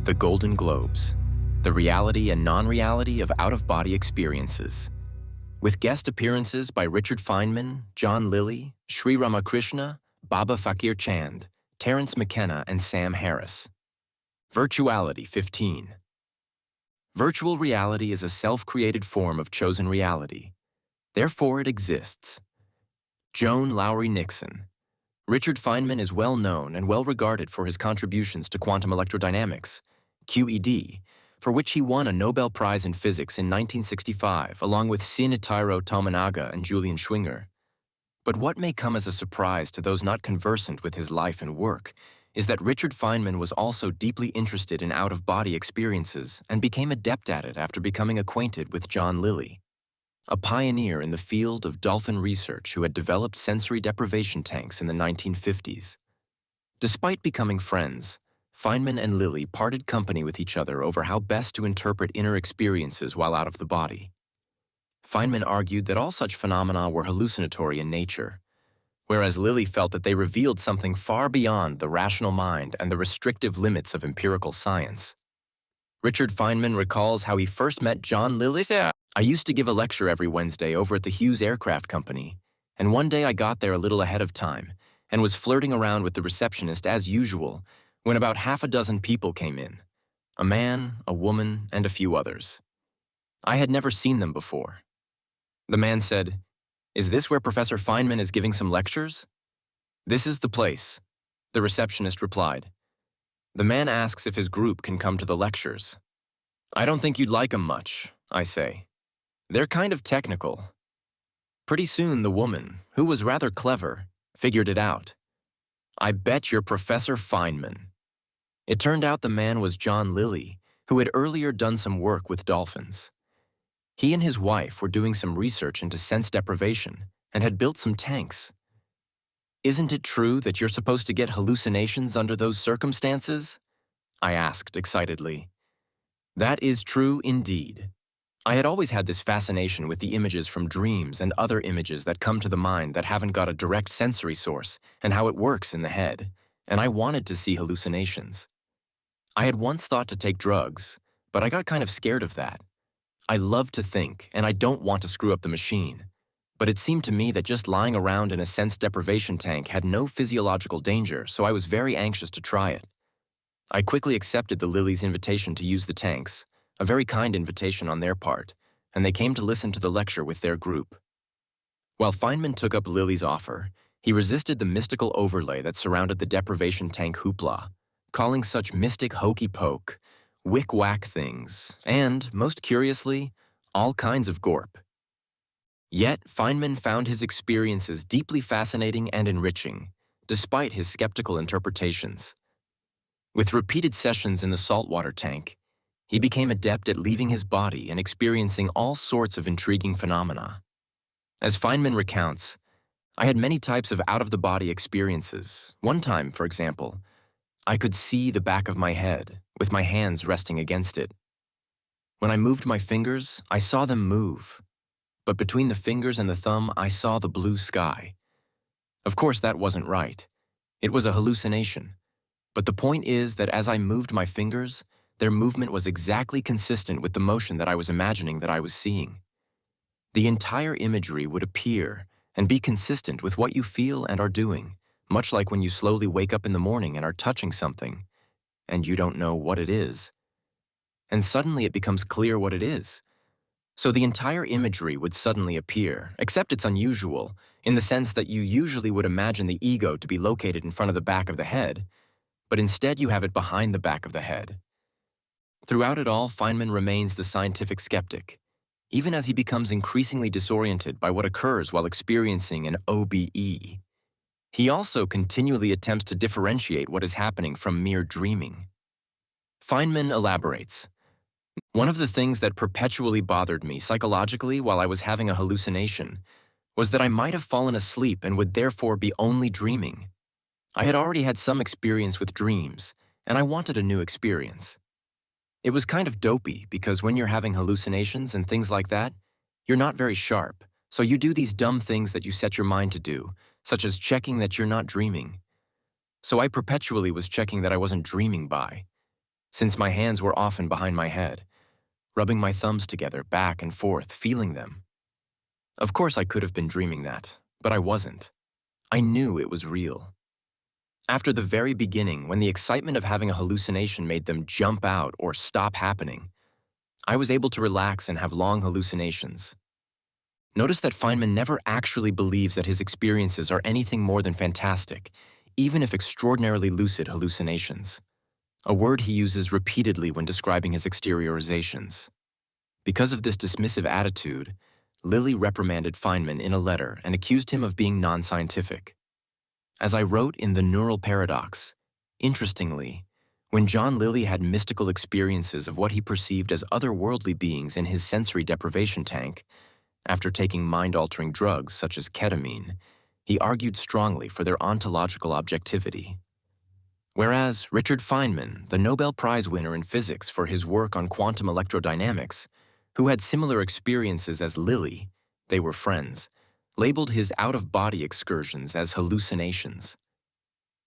The Golden Globes, the reality and non-reality of out-of-body experiences. With guest appearances by Richard Feynman, John Lilly, Sri Ramakrishna, Baba Fakir Chand, Terence McKenna, and Sam Harris. Virtuality 15. Virtual reality is a self-created form of chosen reality. Therefore, it exists. Joan Lowry Nixon. Richard Feynman is well known and well regarded for his contributions to quantum electrodynamics, QED, for which he won a Nobel Prize in Physics in 1965, along with Shinichiro Tominaga and Julian Schwinger. But what may come as a surprise to those not conversant with his life and work is that Richard Feynman was also deeply interested in out-of-body experiences and became adept at it after becoming acquainted with John Lilly, a pioneer in the field of dolphin research who had developed sensory deprivation tanks in the 1950s. Despite becoming friends, Feynman and Lilly parted company with each other over how best to interpret inner experiences while out of the body. Feynman argued that all such phenomena were hallucinatory in nature, whereas Lilly felt that they revealed something far beyond the rational mind and the restrictive limits of empirical science. Richard Feynman recalls how he first met John Lilly. I used to give a lecture every Wednesday over at the Hughes Aircraft Company, and one day I got there a little ahead of time and was flirting around with the receptionist as usual when about half a dozen people came in, a man, a woman, and a few others. I had never seen them before. The man said, "Is this where Professor Feynman is giving some lectures?" "This is the place," the receptionist replied. The man asks if his group can come to the lectures. "I don't think you'd like 'em much," I say. "They're kind of technical." Pretty soon the woman, who was rather clever, figured it out. "I bet you're Professor Feynman." It turned out the man was John Lilly, who had earlier done some work with dolphins. He and his wife were doing some research into sense deprivation and had built some tanks. "Isn't it true that you're supposed to get hallucinations under those circumstances?" I asked excitedly. "That is true indeed." I had always had this fascination with the images from dreams and other images that come to the mind that haven't got a direct sensory source and how it works in the head, and I wanted to see hallucinations. I had once thought to take drugs, but I got kind of scared of that. I love to think, and I don't want to screw up the machine. But it seemed to me that just lying around in a sense deprivation tank had no physiological danger, so I was very anxious to try it. I quickly accepted the Lilly's invitation to use the tanks, a very kind invitation on their part, and they came to listen to the lecture with their group. While Feynman took up Lilly's offer, he resisted the mystical overlay that surrounded the deprivation tank hoopla, calling such mystic hokey-poke, wick-wack things, and, most curiously, all kinds of gorp. Yet, Feynman found his experiences deeply fascinating and enriching, despite his skeptical interpretations. With repeated sessions in the saltwater tank, he became adept at leaving his body and experiencing all sorts of intriguing phenomena. As Feynman recounts, "I had many types of out-of-the-body experiences. One time, for example, I could see the back of my head, with my hands resting against it. When I moved my fingers, I saw them move. But between the fingers and the thumb, I saw the blue sky. Of course, that wasn't right. It was a hallucination. But the point is that as I moved my fingers, their movement was exactly consistent with the motion that I was imagining that I was seeing. The entire imagery would appear and be consistent with what you feel and are doing, much like when you slowly wake up in the morning and are touching something, and you don't know what it is. And suddenly it becomes clear what it is. So the entire imagery would suddenly appear, except it's unusual, in the sense that you usually would imagine the ego to be located in front of the back of the head, but instead you have it behind the back of the head. Throughout it all, Feynman remains the scientific skeptic, even as he becomes increasingly disoriented by what occurs while experiencing an OBE. He also continually attempts to differentiate what is happening from mere dreaming. Feynman elaborates, "One of the things that perpetually bothered me psychologically while I was having a hallucination was that I might have fallen asleep and would therefore be only dreaming. I had already had some experience with dreams, and I wanted a new experience. It was kind of dopey because when you're having hallucinations and things like that, you're not very sharp, so you do these dumb things that you set your mind to do, such as checking that you're not dreaming. So I perpetually was checking that I wasn't dreaming by. since my hands were often behind my head, rubbing my thumbs together back and forth, feeling them. Of course, I could have been dreaming that, but I wasn't. I knew it was real. After the very beginning, when the excitement of having a hallucination made them jump out or stop happening, I was able to relax and have long hallucinations. Notice that Feynman never actually believes that his experiences are anything more than fantastic, even if extraordinarily lucid hallucinations, a word he uses repeatedly when describing his exteriorizations. Because of this dismissive attitude, Lilly reprimanded Feynman in a letter and accused him of being non-scientific. As I wrote in The Neural Paradox, interestingly, when John Lilly had mystical experiences of what he perceived as otherworldly beings in his sensory deprivation tank, after taking mind-altering drugs such as ketamine, he argued strongly for their ontological objectivity. Whereas Richard Feynman, the Nobel Prize winner in physics for his work on quantum electrodynamics, who had similar experiences as Lilly, they were friends, labeled his out-of-body excursions as hallucinations.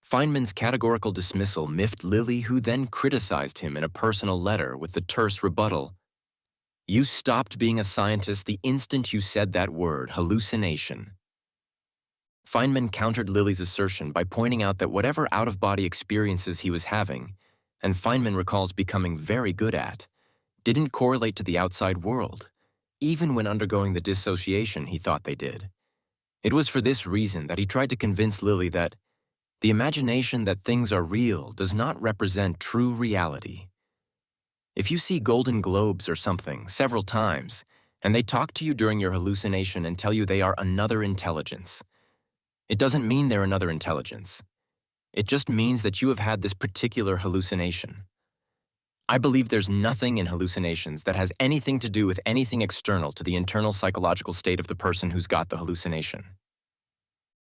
Feynman's categorical dismissal miffed Lilly, who then criticized him in a personal letter with the terse rebuttal, "You stopped being a scientist the instant you said that word, hallucination." Feynman countered Lilly's assertion by pointing out that whatever out-of-body experiences he was having, and Feynman recalls becoming very good at, didn't correlate to the outside world, even when undergoing the dissociation he thought they did. It was for this reason that he tried to convince Lilly that the imagination that things are real does not represent true reality. If you see golden globes or something several times, and they talk to you during your hallucination and tell you they are another intelligence, it doesn't mean they're another intelligence. It just means that you have had this particular hallucination. I believe there's nothing in hallucinations that has anything to do with anything external to the internal psychological state of the person who's got the hallucination.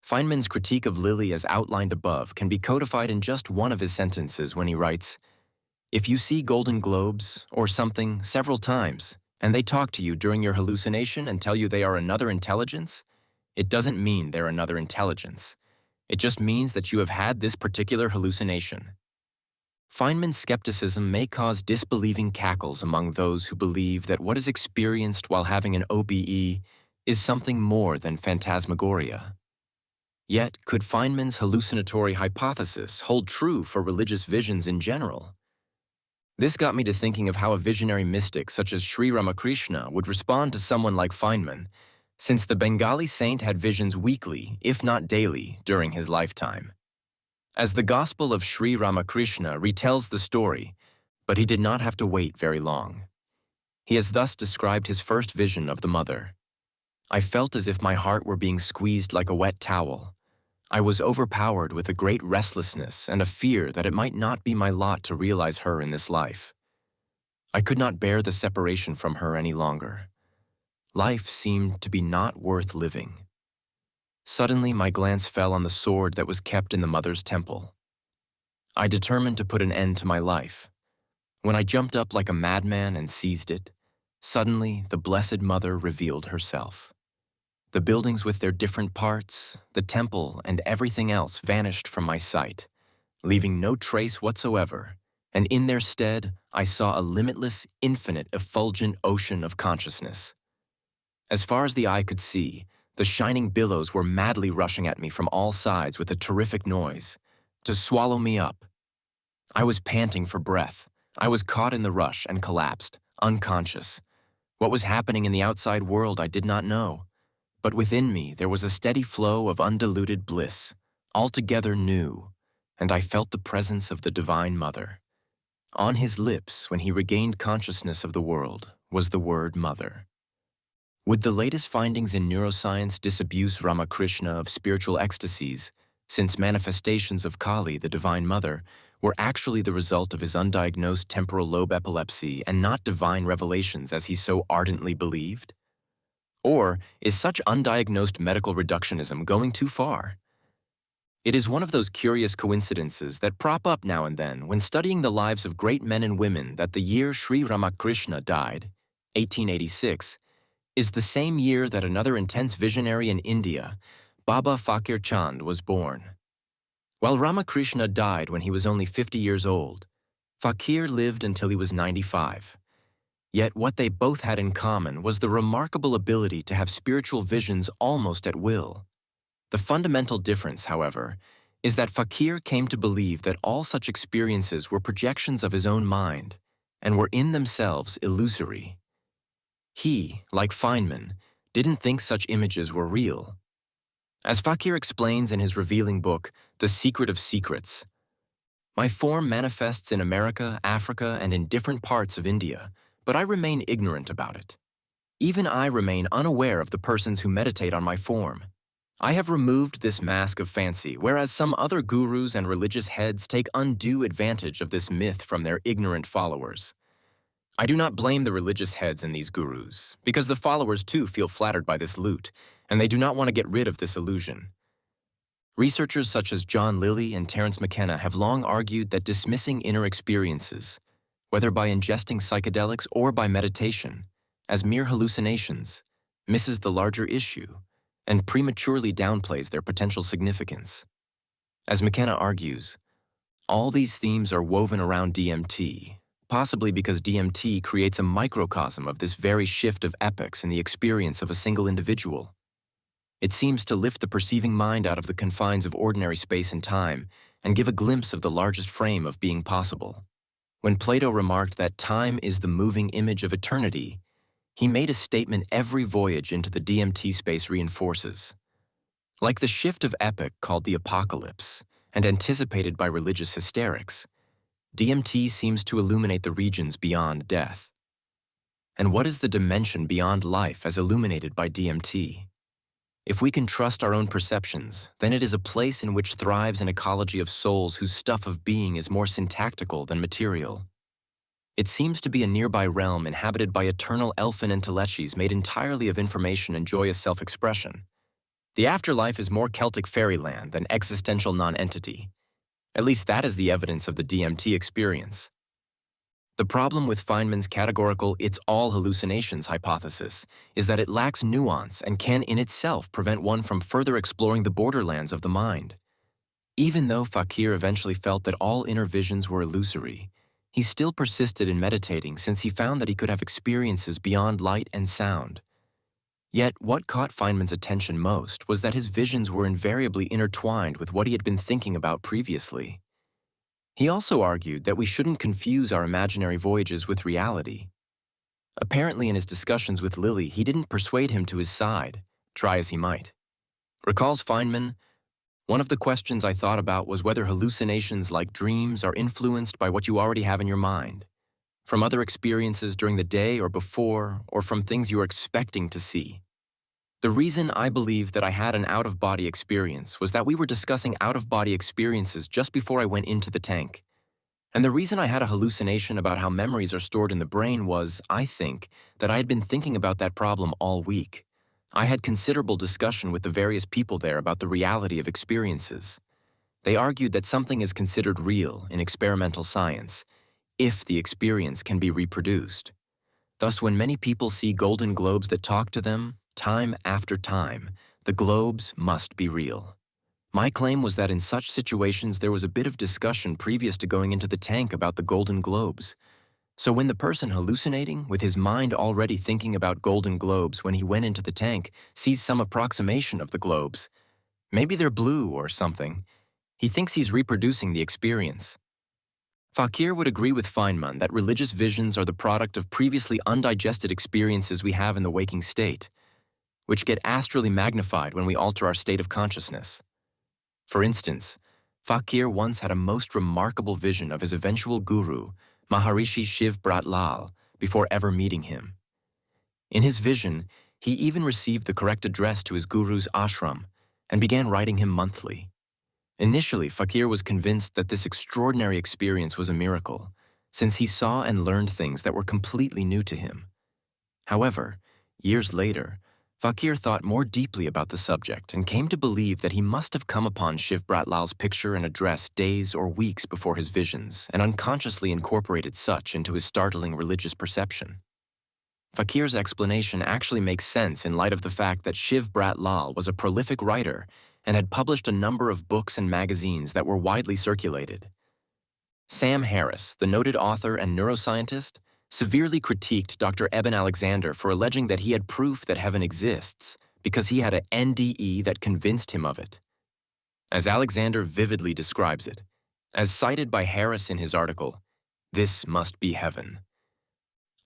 Feynman's critique of Lilly as outlined above can be codified in just one of his sentences when he writes, "If you see golden globes or something several times, and they talk to you during your hallucination and tell you they are another intelligence, it doesn't mean they're another intelligence. It just means that you have had this particular hallucination." Feynman's skepticism may cause disbelieving cackles among those who believe that what is experienced while having an OBE is something more than phantasmagoria. Yet, could Feynman's hallucinatory hypothesis hold true for religious visions in general? This got me to thinking of how a visionary mystic such as Sri Ramakrishna would respond to someone like Feynman, since the Bengali saint had visions weekly, if not daily, during his lifetime. As the Gospel of Sri Ramakrishna retells the story, but he did not have to wait very long. He has thus described his first vision of the mother. "I felt as if my heart were being squeezed like a wet towel. I was overpowered with a great restlessness and a fear that it might not be my lot to realize her in this life. I could not bear the separation from her any longer. Life seemed to be not worth living. Suddenly, my glance fell on the sword that was kept in the mother's temple. I determined to put an end to my life. When I jumped up like a madman and seized it, suddenly the Blessed Mother revealed herself. The buildings with their different parts, the temple, and everything else vanished from my sight, leaving no trace whatsoever, and in their stead, I saw a limitless, infinite, effulgent ocean of consciousness. As far as the eye could see, the shining billows were madly rushing at me from all sides with a terrific noise, to swallow me up. I was panting for breath. I was caught in the rush and collapsed, unconscious. What was happening in the outside world I did not know. But within me there was a steady flow of undiluted bliss, altogether new, and I felt the presence of the Divine Mother. On his lips, when he regained consciousness of the world, was the word Mother." Would the latest findings in neuroscience disabuse Ramakrishna of spiritual ecstasies, since manifestations of Kali, the Divine Mother, were actually the result of his undiagnosed temporal lobe epilepsy and not divine revelations as he so ardently believed? Or is such undiagnosed medical reductionism going too far? It is one of those curious coincidences that prop up now and then when studying the lives of great men and women that the year Sri Ramakrishna died, 1886, is the same year that another intense visionary in India, Baba Fakir Chand, was born. While Ramakrishna died when he was only 50 years old, Fakir lived until he was 95. Yet what they both had in common was the remarkable ability to have spiritual visions almost at will. The fundamental difference, however, is that Fakir came to believe that all such experiences were projections of his own mind and were in themselves illusory. He, like Feynman, didn't think such images were real. As Fakir explains in his revealing book, The Secret of Secrets, "My form manifests in America, Africa, and in different parts of India, but I remain ignorant about it. Even I remain unaware of the persons who meditate on my form. I have removed this mask of fancy, whereas some other gurus and religious heads take undue advantage of this myth from their ignorant followers. I do not blame the religious heads and these gurus, because the followers too feel flattered by this loot, and they do not want to get rid of this illusion. Researchers such as John Lilly and Terence McKenna have long argued that dismissing inner experiences, whether by ingesting psychedelics or by meditation, as mere hallucinations, misses the larger issue and prematurely downplays their potential significance. As McKenna argues, all these themes are woven around DMT, possibly because DMT creates a microcosm of this very shift of epochs in the experience of a single individual. It seems to lift the perceiving mind out of the confines of ordinary space and time and give a glimpse of the largest frame of being possible. When Plato remarked that time is the moving image of eternity, he made a statement every voyage into the DMT space reinforces. Like the shift of epoch called the apocalypse and anticipated by religious hysterics, DMT seems to illuminate the regions beyond death. And what is the dimension beyond life as illuminated by DMT? If we can trust our own perceptions, then it is a place in which thrives an ecology of souls whose stuff of being is more syntactical than material. It seems to be a nearby realm inhabited by eternal elfin intellectuals made entirely of information and joyous self-expression. The afterlife is more Celtic fairyland than existential nonentity. At least that is the evidence of the DMT experience. The problem with Feynman's categorical "it's all hallucinations" hypothesis is that it lacks nuance and can in itself prevent one from further exploring the borderlands of the mind. Even though Fakir eventually felt that all inner visions were illusory, he still persisted in meditating since he found that he could have experiences beyond light and sound. Yet what caught Feynman's attention most was that his visions were invariably intertwined with what he had been thinking about previously. He also argued that we shouldn't confuse our imaginary voyages with reality. Apparently in his discussions with Lilly, he didn't persuade him to his side, try as he might. Recalls Feynman, "One of the questions I thought about was whether hallucinations like dreams are influenced by what you already have in your mind, from other experiences during the day or before, or from things you are expecting to see. The reason I believed that I had an out-of-body experience was that we were discussing out-of-body experiences just before I went into the tank. And the reason I had a hallucination about how memories are stored in the brain was, I think, that I had been thinking about that problem all week. I had considerable discussion with the various people there about the reality of experiences. They argued that something is considered real in experimental science if the experience can be reproduced. Thus, when many people see golden globes that talk to them, time after time, the globes must be real. My claim was that in such situations there was a bit of discussion previous to going into the tank about the golden globes. So when the person hallucinating, with his mind already thinking about golden globes when he went into the tank, sees some approximation of the globes, maybe they're blue or something, he thinks he's reproducing the experience." Fakir would agree with Feynman that religious visions are the product of previously undigested experiences we have in the waking state, which get astrally magnified when we alter our state of consciousness. For instance, Fakir once had a most remarkable vision of his eventual guru, Maharishi Shiv Bhat Lal, before ever meeting him. In his vision, he even received the correct address to his guru's ashram and began writing him monthly. Initially, Fakir was convinced that this extraordinary experience was a miracle, since he saw and learned things that were completely new to him. However, years later, Fakir thought more deeply about the subject and came to believe that he must have come upon Shiv Bhat Lal's picture and address days or weeks before his visions and unconsciously incorporated such into his startling religious perception. Fakir's explanation actually makes sense in light of the fact that Shiv Bhat Lal was a prolific writer and had published a number of books and magazines that were widely circulated. Sam Harris, the noted author and neuroscientist, severely critiqued Dr. Eben Alexander for alleging that he had proof that heaven exists because he had an NDE that convinced him of it. As Alexander vividly describes it, as cited by Harris in his article, "This must be heaven."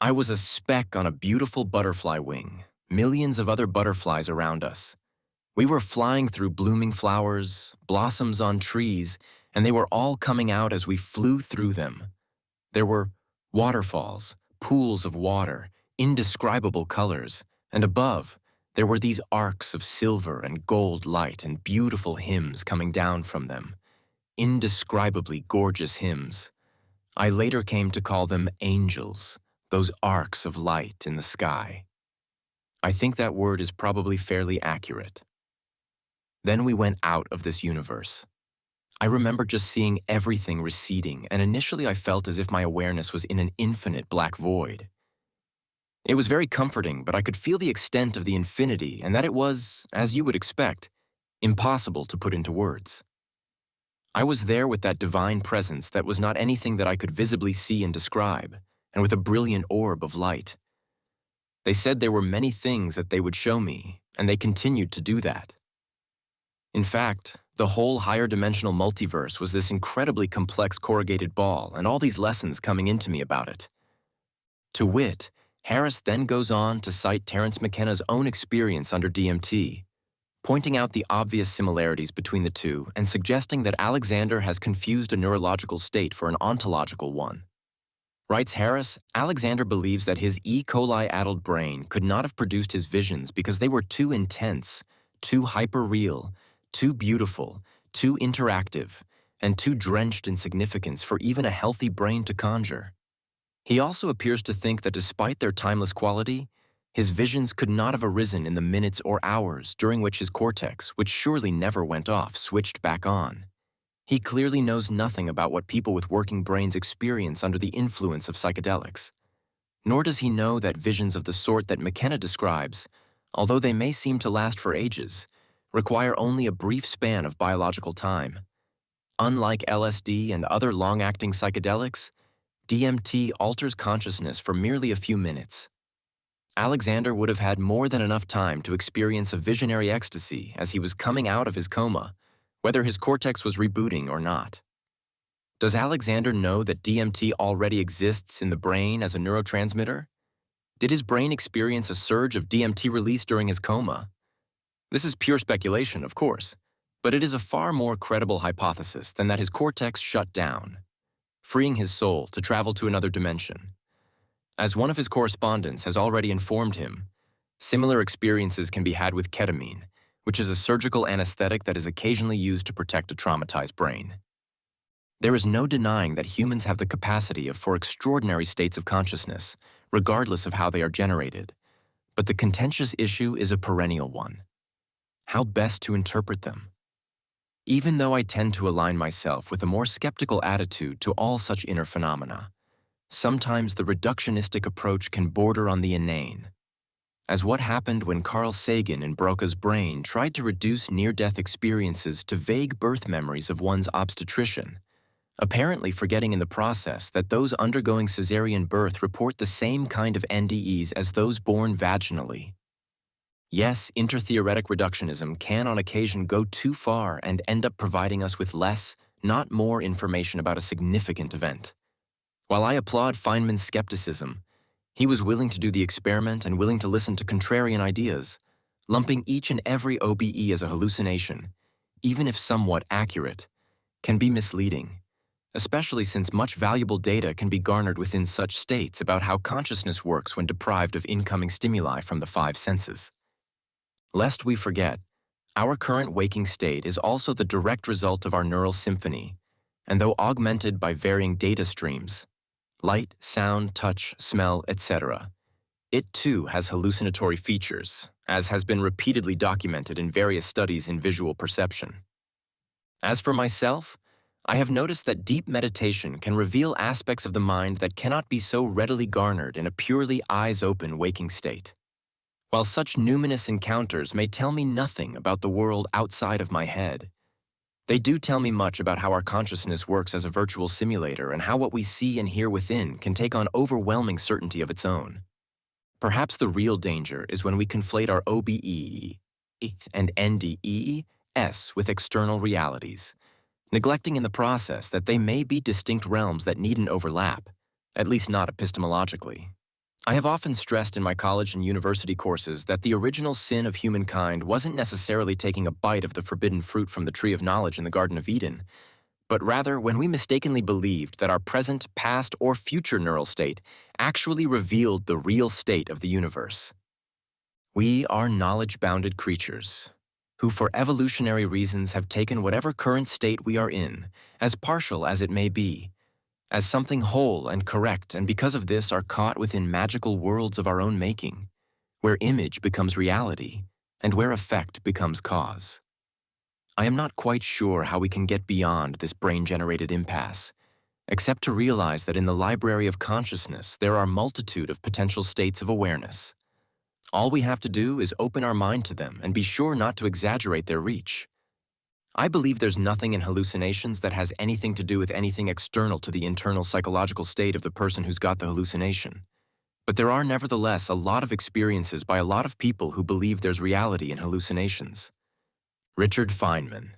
I was a speck on a beautiful butterfly wing, millions of other butterflies around us. We were flying through blooming flowers, blossoms on trees, and they were all coming out as we flew through them. There were waterfalls, pools of water, indescribable colors, and above, there were these arcs of silver and gold light and beautiful hymns coming down from them, indescribably gorgeous hymns. I later came to call them angels, those arcs of light in the sky. I think that word is probably fairly accurate. Then we went out of this universe. I remember just seeing everything receding, and initially I felt as if my awareness was in an infinite black void. It was very comforting, but I could feel the extent of the infinity and that it was, as you would expect, impossible to put into words. I was there with that divine presence that was not anything that I could visibly see and describe, and with a brilliant orb of light. They said there were many things that they would show me, and they continued to do that. In fact, the whole higher dimensional multiverse was this incredibly complex corrugated ball, and all these lessons coming into me about it. To wit, Harris then goes on to cite Terence McKenna's own experience under DMT, pointing out the obvious similarities between the two and suggesting that Alexander has confused a neurological state for an ontological one. Writes Harris, Alexander believes that his E. coli-addled brain could not have produced his visions because they were too intense, too hyper-real, too beautiful, too interactive, and too drenched in significance for even a healthy brain to conjure. He also appears to think that despite their timeless quality, his visions could not have arisen in the minutes or hours during which his cortex, which surely never went off, switched back on. He clearly knows nothing about what people with working brains experience under the influence of psychedelics. Nor does he know that visions of the sort that McKenna describes, although they may seem to last for ages, require only a brief span of biological time. Unlike LSD and other long-acting psychedelics, DMT alters consciousness for merely a few minutes. Alexander would have had more than enough time to experience a visionary ecstasy as he was coming out of his coma, whether his cortex was rebooting or not. Does Alexander know that DMT already exists in the brain as a neurotransmitter? Did his brain experience a surge of DMT release during his coma? This is pure speculation, of course, but it is a far more credible hypothesis than that his cortex shut down, freeing his soul to travel to another dimension. As one of his correspondents has already informed him, similar experiences can be had with ketamine, which is a surgical anesthetic that is occasionally used to protect a traumatized brain. There is no denying that humans have the capacity for extraordinary states of consciousness, regardless of how they are generated, but the contentious issue is a perennial one. How best to interpret them? Even though I tend to align myself with a more skeptical attitude to all such inner phenomena, sometimes the reductionistic approach can border on the inane, as what happened when Carl Sagan in Broca's brain tried to reduce near-death experiences to vague birth memories of one's obstetrician, apparently forgetting in the process that those undergoing cesarean birth report the same kind of NDEs as those born vaginally. Yes, intertheoretic reductionism can on occasion go too far and end up providing us with less, not more information about a significant event. While I applaud Feynman's skepticism, he was willing to do the experiment and willing to listen to contrarian ideas, lumping each and every OBE as a hallucination, even if somewhat accurate, can be misleading, especially since much valuable data can be garnered within such states about how consciousness works when deprived of incoming stimuli from the five senses. Lest we forget, our current waking state is also the direct result of our neural symphony, and though augmented by varying data streams, light, sound, touch, smell, etc., it too has hallucinatory features, as has been repeatedly documented in various studies in visual perception. As for myself, I have noticed that deep meditation can reveal aspects of the mind that cannot be so readily garnered in a purely eyes-open waking state. While such numinous encounters may tell me nothing about the world outside of my head, They do tell me much about how our consciousness works as a virtual simulator and how what we see and hear within can take on overwhelming certainty of its own. Perhaps the real danger is when we conflate our OBE and NDES with external realities, neglecting in the process that they may be distinct realms that needn't overlap, at least not epistemologically. I have often stressed in my college and university courses that the original sin of humankind wasn't necessarily taking a bite of the forbidden fruit from the tree of knowledge in the Garden of Eden, but rather when we mistakenly believed that our present, past, or future neural state actually revealed the real state of the universe. We are knowledge-bounded creatures who for evolutionary reasons have taken whatever current state we are in, as partial as it may be, as something whole and correct, and because of this are caught within magical worlds of our own making, where image becomes reality and where effect becomes cause. I am not quite sure how we can get beyond this brain-generated impasse, except to realize that in the library of consciousness there are a multitude of potential states of awareness. All we have to do is open our mind to them and be sure not to exaggerate their reach. I believe there's nothing in hallucinations that has anything to do with anything external to the internal psychological state of the person who's got the hallucination. But there are nevertheless a lot of experiences by a lot of people who believe there's reality in hallucinations. Richard Feynman.